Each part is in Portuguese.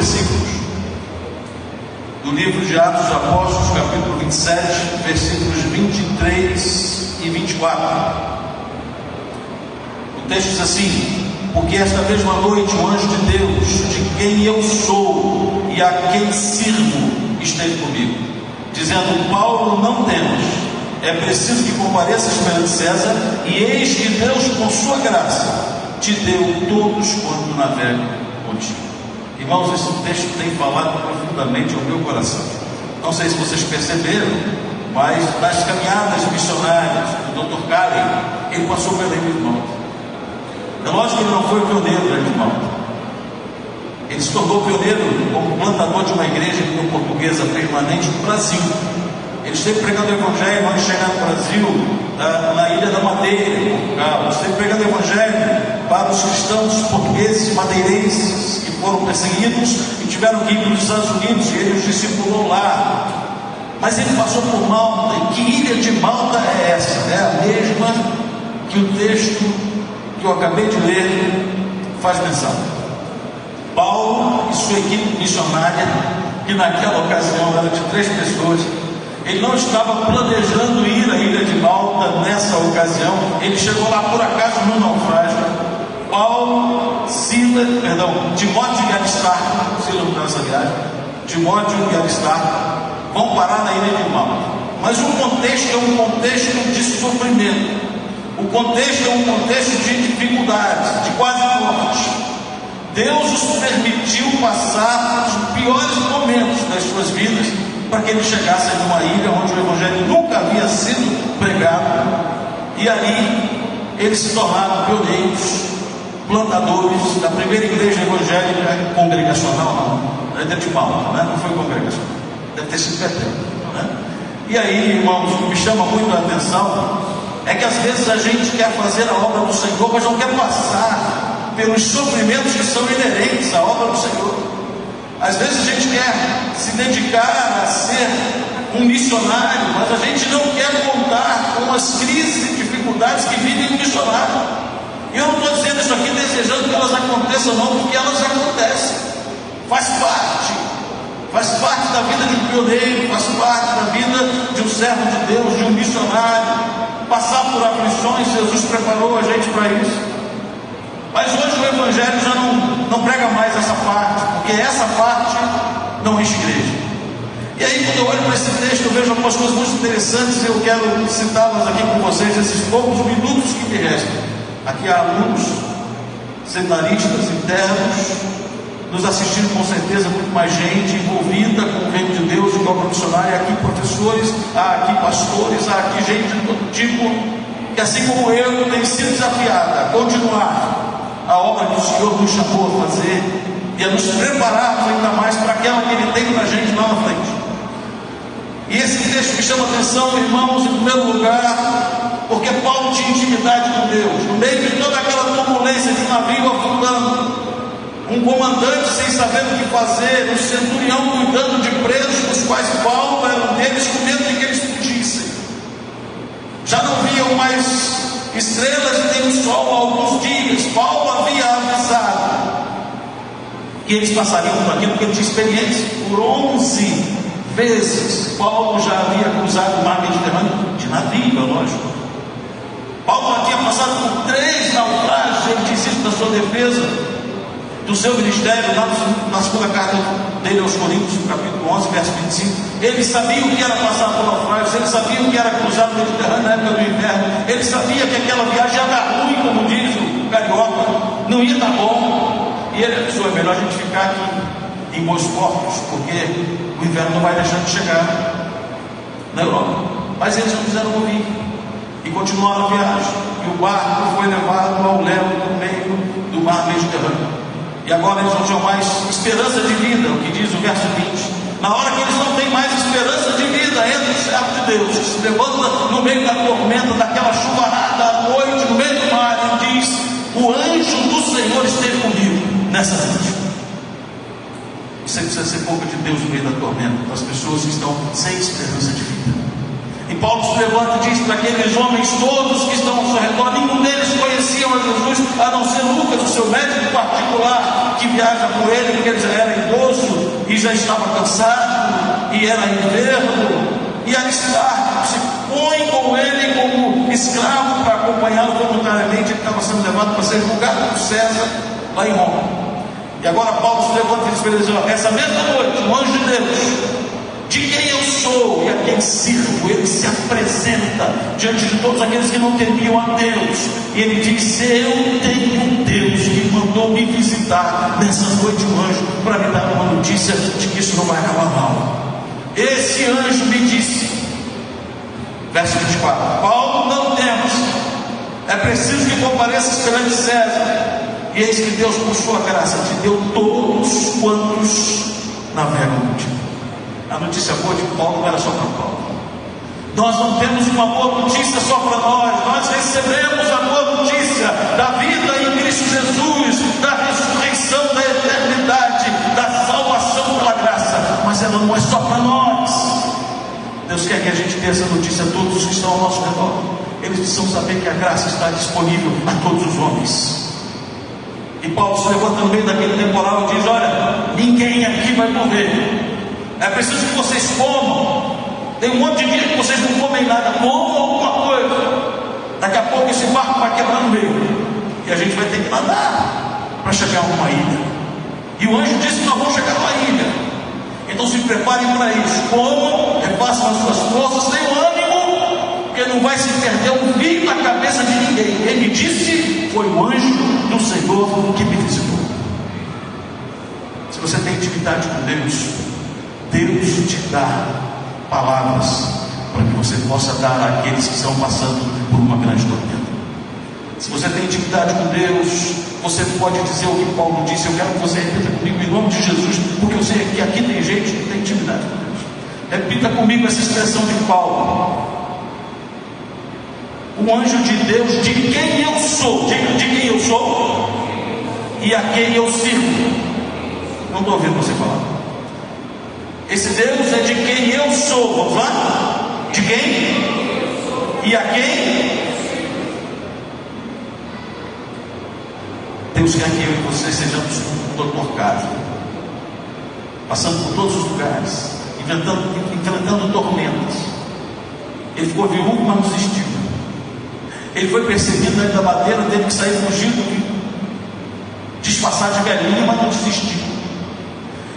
versículos do livro de Atos dos Apóstolos, capítulo 27, versículos 23 e 24. O texto diz assim: porque esta mesma noite o anjo de Deus, de quem eu sou e a quem sirvo, esteve comigo, dizendo: Paulo, não temas, é preciso que compareças perante César, e eis que Deus, com sua graça, te deu todos quanto navegam contigo. Irmãos, esse texto tem falado profundamente ao meu coração. Não sei se vocês perceberam, mas nas caminhadas missionárias do Dr. Karen, ele passou pela Ilha de Malta. É lógico que ele não foi o pioneiro da Ilha de Malta. Ele se tornou pioneiro como plantador de uma igreja portuguesa permanente no Brasil. Ele esteve pregando o Evangelho antes de chegar no Brasil, na Ilha da Madeira, em Portugal. Ele esteve pregando o Evangelho para os cristãos portugueses madeirenses que foram perseguidos e tiveram que ir para os Estados Unidos, e ele os discipulou lá. Mas ele passou por Malta. E que ilha de Malta é essa? É a mesma que o texto que eu acabei de ler faz menção. Paulo e sua equipe missionária, que naquela ocasião era de 3 pessoas, ele não estava planejando ir à ilha de Malta nessa ocasião. Ele chegou lá por acaso no naufrágio. Timóteo e Aristarco, se não nessa viagem, Timóteo e Aristarco vão parar na ilha de Malta. Mas o contexto é um contexto de sofrimento. O contexto é um contexto de dificuldades, de quase morte. Deus os permitiu passar os piores momentos das suas vidas para que eles chegassem numa ilha onde o Evangelho nunca havia sido pregado, e ali eles se tornaram pioneiros, plantadores da primeira igreja evangélica congregacional, não, de Malta, né? Não foi congregacional, deve ter sido Betel, né? E aí, irmãos, o que me chama muito a atenção é que às vezes a gente quer fazer a obra do Senhor, mas não quer passar pelos sofrimentos que são inerentes à obra do Senhor. Às vezes a gente quer se dedicar a ser um missionário, mas a gente não quer contar com as crises e dificuldades que vivem um missionário. E eu não estou dizendo isso aqui desejando que elas aconteçam, não, porque elas acontecem. Faz parte da vida de um pioneiro, faz parte da vida de um servo de Deus, de um missionário. Passar por aflições, Jesus preparou a gente para isso. Mas hoje o Evangelho já não prega mais essa parte, porque essa parte não enche igreja. E aí, quando eu olho para esse texto, eu vejo algumas coisas muito interessantes e eu quero citá-las aqui com vocês, esses poucos minutos que me restam. Aqui há alunos, seminaristas internos, nos assistindo com certeza muito mais gente envolvida com o reino de Deus e com a obra missionária. Aqui professores, há aqui pastores, há aqui gente de todo tipo, que assim como eu, tem sido desafiada a continuar a obra que o Senhor nos chamou a fazer e a nos prepararmos ainda mais para aquela que Ele tem para a gente lá na frente. E esse texto me chama a atenção, irmãos, em primeiro lugar, porque Paulo tinha intimidade com Deus. No meio de toda aquela turbulência de um navio afundando, um comandante sem saber o que fazer, um centurião cuidando de presos, dos quais Paulo era um deles, com medo de que eles fugissem. Já não viam mais estrelas e nem o sol há alguns dias. Paulo havia avisado que eles passariam por aquilo, porque ele tinha experiência. Por 11 vezes Paulo já havia cruzado o mar Mediterrâneo de navio, é lógico. Paulo já tinha passado por 3 naufrágios. Ele disse isso na sua defesa do seu ministério, lá na segunda carta dele aos Coríntios, no capítulo 11, verso 25. Ele sabia o que era passar por naufrágios, ele sabia o que era cruzar o Mediterrâneo na época do inverno, ele sabia que aquela viagem ia dar ruim, como diz o carioca, não ia dar bom. E ele pensou: é melhor a gente ficar aqui em Bons Portos, porque o inverno não vai deixar de chegar na Europa. Mas eles não quiseram ouvir e continuaram a viagem, e o barco foi levado ao léu no meio do mar Mediterrâneo. E agora eles não tinham mais esperança de vida, o que diz o verso 20. Na hora que eles não têm mais esperança de vida, entra o servo de Deus, que se levanta no meio da tormenta, daquela chuvarada à noite, no meio do mar, e diz: o anjo do Senhor esteve comigo nessa noite. Isso aí precisa ser pouco de Deus no meio da tormenta, das pessoas que estão sem esperança de vida. E Paulo se levanta e diz para aqueles homens todos que estão ao seu redor: nenhum deles conheciam a Jesus, a não ser Lucas, o seu médico particular, que viaja com ele, porque ele já era idoso, já estava cansado, e era inverno, e Aristarco se põe com ele como escravo para acompanhá-lo voluntariamente. Ele estava sendo levado para ser julgado por César lá em Roma. E agora Paulo se levanta e diz para ele: essa mesma noite, um anjo de Deus, de quem eu sou e a quem sirvo, ele se apresenta diante de todos aqueles que não temiam a Deus, e ele diz: eu tenho um Deus que mandou me visitar nessa noite, um anjo, para me dar uma notícia de que isso não vai acabar mal. Esse anjo me disse, verso 24: Paulo, não temas, é preciso que compareças perante César. E eis que Deus, por sua graça, te deu todos quantos navegam contigo. A notícia boa de Paulo não era só para Paulo. Nós não temos uma boa notícia só para nós recebemos a boa notícia da vida em Cristo Jesus, da ressurreição, da eternidade, da salvação pela graça, mas ela não é só para nós. Deus quer que a gente dê essa notícia a todos os que estão ao nosso redor. Eles precisam saber que a graça está disponível a todos os homens. E Paulo se levanta no meio daquele temporal e diz: olha, ninguém aqui vai morrer. É preciso que vocês comam. Tem um monte de dia que vocês não comem nada. Comam alguma coisa. Daqui a pouco esse barco vai quebrar no meio, e a gente vai ter que nadar para chegar a uma ilha. E o anjo disse que nós vamos chegar a uma ilha. Então se preparem para isso. Comam, repassam as suas forças, tenham ânimo, porque não vai se perder um fio na cabeça de ninguém. Ele disse: foi o anjo do Senhor que me visitou. Se você tem intimidade com Deus, Deus te dá palavras para que você possa dar àqueles que estão passando por uma grande tormenta. Se você tem intimidade com Deus, você pode dizer o que Paulo disse. Eu quero que você repita comigo em nome de Jesus, porque eu sei que aqui tem gente que tem intimidade com Deus. Repita comigo essa expressão de Paulo: o anjo de Deus, de quem eu sou. Diga: de quem eu sou e a quem eu sirvo. Não estou ouvindo você falar. Esse Deus é de quem eu sou. Vamos lá? De quem? E a quem? Deus quer que eu e você sejamos como o Dr. Castro, passando por todos os lugares, enfrentando tormentas. Ele ficou viúvo, mas não desistiu. Ele foi perseguido dentro da madeira, teve que sair fugindo, disfarçar de velhinho, mas não desistiu.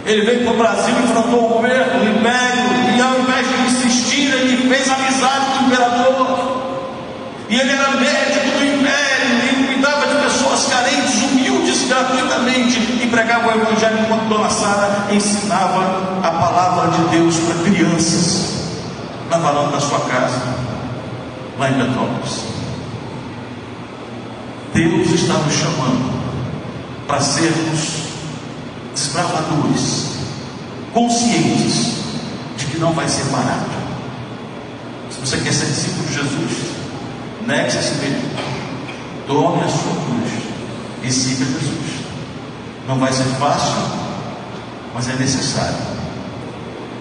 Ele veio para o Brasil, enfrentou o governo, o império, e ao invés de insistir, ele fez amizade com o imperador. E ele era médico do império, ele cuidava de pessoas carentes, humildes, gratuitamente, e pregava o evangelho enquanto Dona Sara ensinava a palavra de Deus para crianças na varanda da sua casa, lá em Petrópolis. Deus está nos chamando para sermos desbravadores, conscientes de que não vai ser barato. Se você quer ser discípulo de Jesus, negue-se a si mesmo, tome a sua cruz e siga Jesus. Não vai ser fácil, mas é necessário.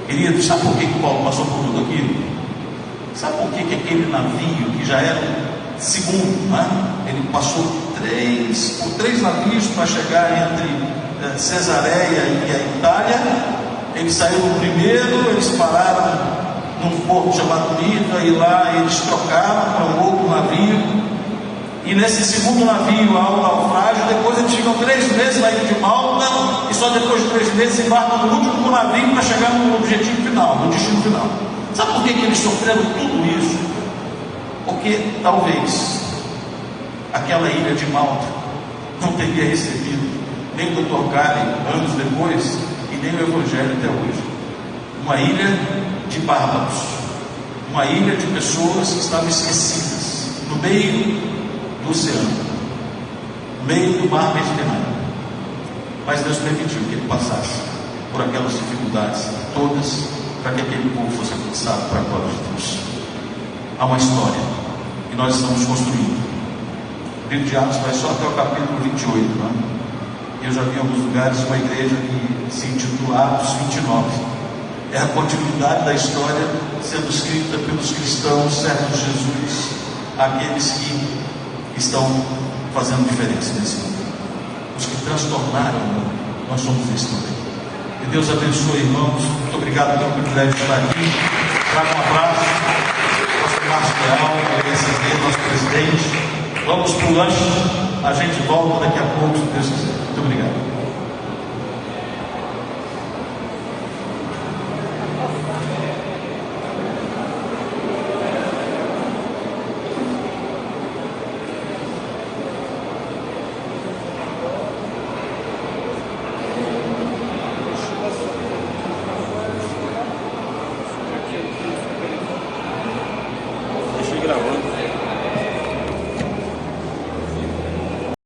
Querido, sabe por que Paulo passou por tudo aquilo? Sabe por que aquele navio, que já era o segundo, né? Ele passou por três navios para chegar entre Cesareia e a Itália. Eles saíram no primeiro, eles pararam num porto chamado Mira, e lá eles trocaram para um outro navio. E nesse segundo navio há um naufrágio. Depois eles ficam 3 meses na ilha de Malta, e só depois de 3 meses embarcam no último navio para chegar no objetivo final, no destino final. Sabe por que eles sofreram tudo isso? Porque talvez aquela ilha de Malta não teria recebido nem o Dr. Karen anos depois, e nem o Evangelho até hoje. Uma ilha de bárbaros, uma ilha de pessoas que estavam esquecidas, no meio do oceano, no meio do mar Mediterrâneo. Mas Deus permitiu que ele passasse por aquelas dificuldades todas, para que aquele povo fosse alcançado para a glória de Deus. Há uma história que nós estamos construindo. O livro de Atos vai só até o capítulo 28, né? Eu já vi em alguns lugares uma igreja que se intitula Atos 29. É a continuidade da história sendo escrita pelos cristãos, servos de Jesus, aqueles que estão fazendo diferença nesse mundo, os que transtornaram o mundo. Nós somos isso também. E Deus abençoe, irmãos. Muito obrigado pelo privilégio de estar aqui. Traga um abraço. Nosso Márcio Leal, nosso presidente. Vamos para o lanche. A gente volta daqui a pouco, se Deus quiser. Muito obrigado.